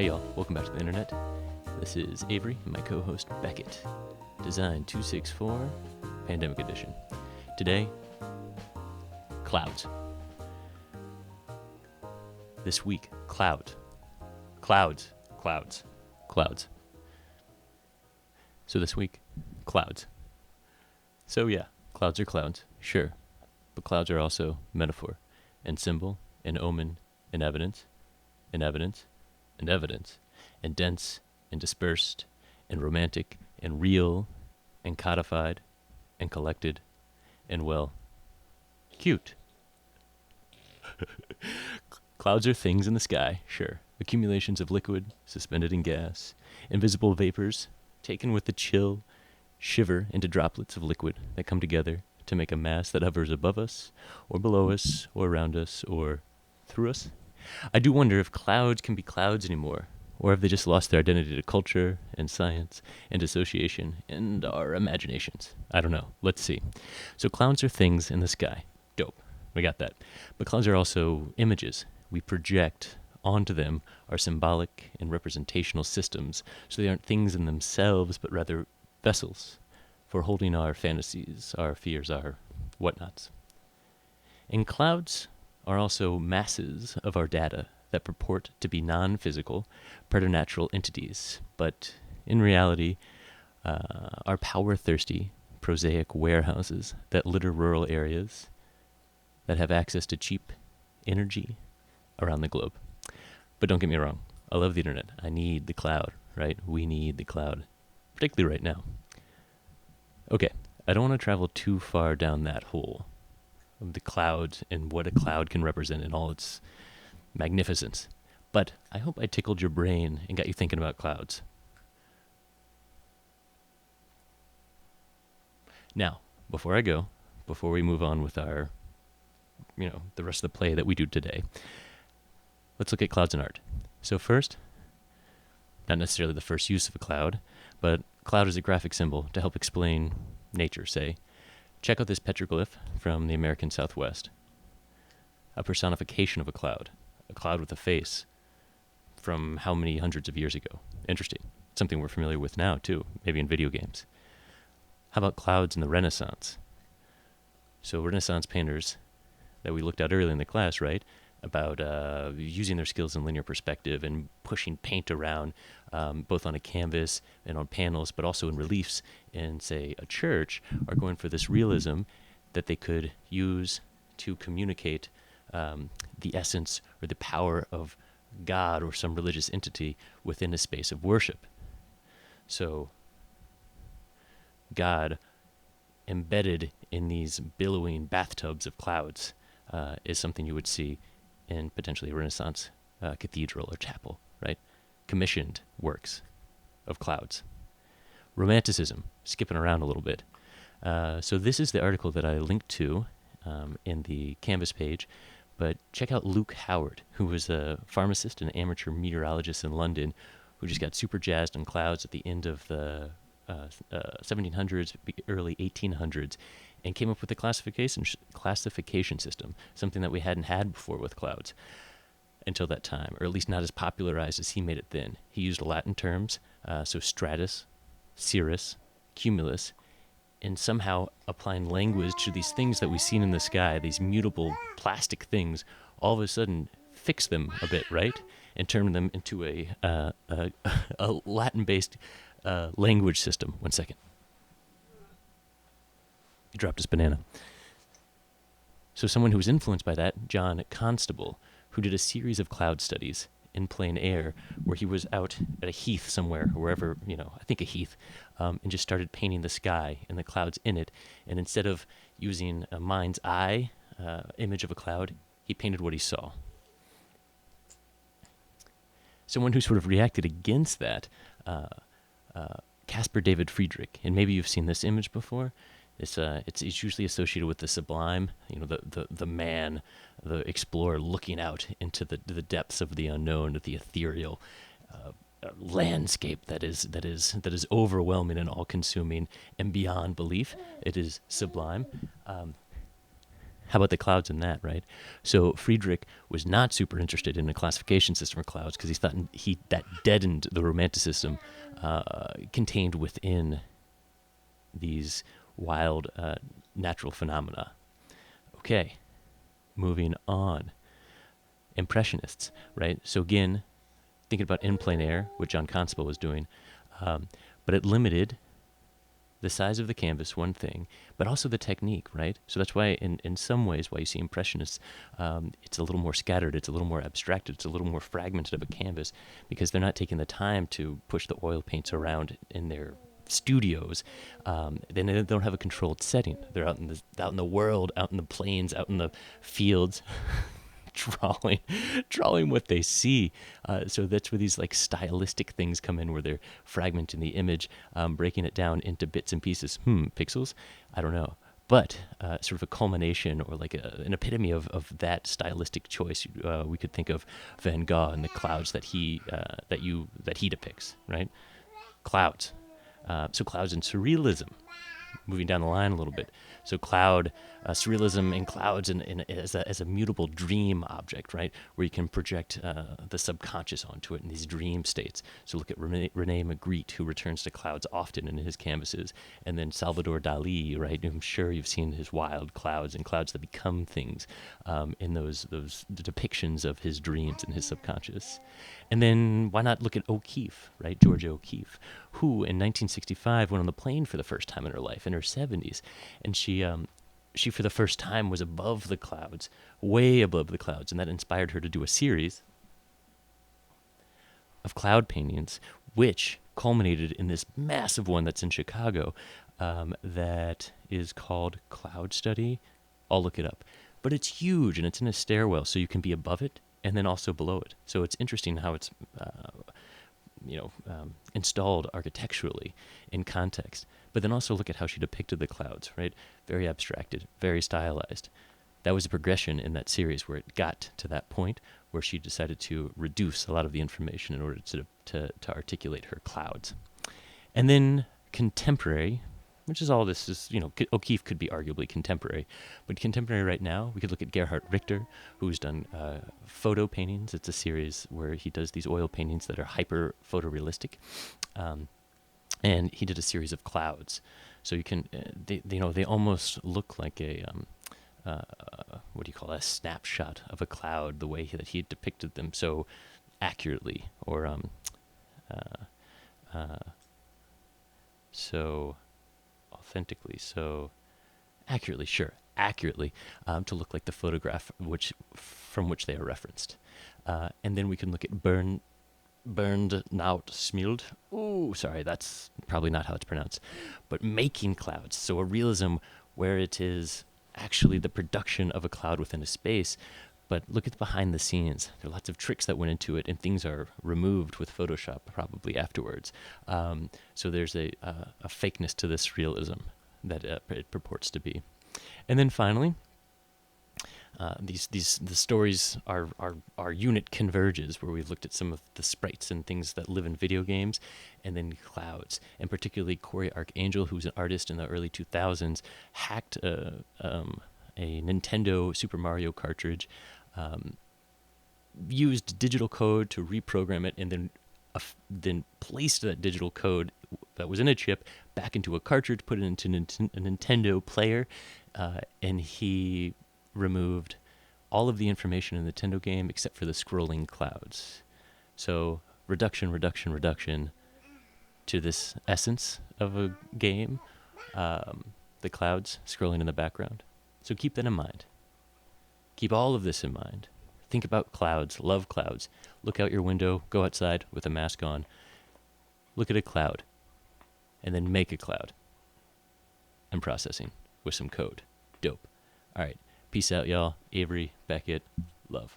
Hey y'all, welcome back to the internet. This is Avery and my co-host Beckett. Design 264, Pandemic Edition. Today, clouds. This week, clouds. So this week, clouds. So yeah, clouds are clouds, sure. But clouds are also metaphor, and symbol, and omen, and evidence, and evidence, and evidence, and dense, and dispersed, and romantic, and real, and codified, and collected, and well, cute. Clouds are things in the sky, sure. Accumulations of liquid, suspended in gas, invisible vapors, taken with the chill, shiver into droplets of liquid that come together to make a mass that hovers above us, or below us, or around us, or through us. I do wonder if clouds can be clouds anymore, or have they just lost their identity to culture, and science, and association, and our imaginations. I don't know. Let's see. So clouds are things in the sky. Dope. We got that. But clouds are also images. We project onto them our symbolic and representational systems, so they aren't things in themselves, but rather vessels for holding our fantasies, our fears, our whatnots. And clouds are also masses of our data that purport to be non-physical, preternatural entities, but in reality are power-thirsty, prosaic warehouses that litter rural areas that have access to cheap energy around the globe. But don't get me wrong, I love the internet. I need the cloud, right? We need the cloud, particularly right now. Okay, I don't want to travel too far down that hole of the cloud and what a cloud can represent in all its magnificence. But I hope I tickled your brain and got you thinking about clouds. Now, before we move on with our, the rest of the play that we do today, let's look at clouds in art. So first, not necessarily the first use of a cloud, but cloud is a graphic symbol to help explain nature, say. Check out this petroglyph from the American Southwest. A personification of a cloud with a face from how many hundreds of years ago. Interesting. Something we're familiar with now, too, maybe in video games. How about clouds in the Renaissance? So Renaissance painters that we looked at earlier in the class, right, about using their skills in linear perspective and pushing paint around both on a canvas and on panels, but also in reliefs in, say, a church, are going for this realism that they could use to communicate the essence or the power of God or some religious entity within a space of worship. So God embedded in these billowing bathtubs of clouds is something you would see in potentially a Renaissance cathedral or chapel, right? Commissioned works of clouds. Romanticism, skipping around a little bit. So this is the article that I linked to in the Canvas page, but check out Luke Howard, who was a pharmacist and amateur meteorologist in London, who just got super jazzed on clouds at the end of the 1700s, early 1800s, and came up with a classification system, something that we hadn't had before with clouds until that time, or at least not as popularized as he made it then. He used Latin terms, so stratus, cirrus, cumulus, and somehow applying language to these things that we've seen in the sky, these mutable plastic things, all of a sudden fix them a bit, right? And turn them into a Latin-based language system. 1 second. He dropped his banana. So someone who was influenced by that, John Constable, who did a series of cloud studies in plain air, where he was out at a heath somewhere, or wherever, I think a heath, and just started painting the sky and the clouds in it. And instead of using a mind's eye image of a cloud, he painted what he saw. Someone who sort of reacted against that, Caspar David Friedrich, and maybe you've seen this image before. It's usually associated with the sublime, the man, the explorer looking out into the depths of the unknown, the ethereal landscape that is overwhelming and all-consuming and beyond belief. It is sublime. How about the clouds in that, right? So Friedrich was not super interested in a classification system for clouds because he thought that deadened the romanticism contained within these wild natural phenomena. Okay, moving on. Impressionists, right? So again, thinking about in plein air, what John Constable was doing, but it limited the size of the canvas, one thing, but also the technique, right? So that's why, in some ways, why you see Impressionists, it's a little more scattered, it's a little more abstracted, it's a little more fragmented of a canvas, because they're not taking the time to push the oil paints around in their studios. Then they don't have a controlled setting. They're out in the world, out in the plains, out in the fields. drawing what they see. So that's where these like stylistic things come in, where they're fragmenting the image, breaking it down into bits and pieces. Pixels? I don't know. But sort of a culmination, or like an epitome of that stylistic choice, we could think of Van Gogh and the clouds that he depicts, right? Clouds. So clouds and surrealism. Moving down the line a little bit. So surrealism and clouds as a mutable dream object, right? Where you can project the subconscious onto it in these dream states. So look at Rene Magritte, who returns to clouds often in his canvases. And then Salvador Dali, right? I'm sure you've seen his wild clouds and clouds that become things in those depictions of his dreams and his subconscious. And then why not look at O'Keeffe, right? Georgia O'Keeffe, who in 1965 went on the plane for the first time in her life, in her 70s. And she for the first time was above the clouds, way above the clouds. And that inspired her to do a series of cloud paintings, which culminated in this massive one that's in Chicago that is called Cloud Study. I'll look it up. But it's huge, and it's in a stairwell, so you can be above it and then also below it. So it's interesting how it's installed architecturally in context. But then also look at how she depicted the clouds, right? Very abstracted, very stylized. That was a progression in that series where it got to that point where she decided to reduce a lot of the information in order to articulate her clouds. And then contemporary, which is all this is, O'Keeffe could be arguably contemporary. But contemporary right now, we could look at Gerhard Richter, who's done photo paintings. It's a series where he does these oil paintings that are hyper photorealistic. And he did a series of clouds. So you can, they almost look like a, a snapshot of a cloud, the way that he depicted them so accurately, or so authentically, so accurately, to look like the photograph from which they are referenced. And then we can look at Berndt Smild. Ooh, sorry, that's probably not how it's pronounced. But making clouds, so a realism where it is actually the production of a cloud within a space. But look at the behind the scenes. There are lots of tricks that went into it, and things are removed with Photoshop probably afterwards. So there's a fakeness to this realism that it purports to be. And then finally, the stories, our unit converges, where we've looked at some of the sprites and things that live in video games, and then clouds, and particularly Corey Archangel, who's an artist in the early 2000s, hacked a Nintendo Super Mario cartridge, used digital code to reprogram it, and then placed that digital code that was in a chip back into a cartridge, put it into a Nintendo player, and he removed all of the information in the Nintendo game except for the scrolling clouds. So reduction to this essence of a game, the clouds scrolling in the background. So keep that in mind. Keep all of this in mind. Think about clouds, love clouds. Look out your window, go outside with a mask on. Look at a cloud, and then make a cloud. And processing with some code. Dope. All right. Peace out, y'all. Avery, Beckett, love.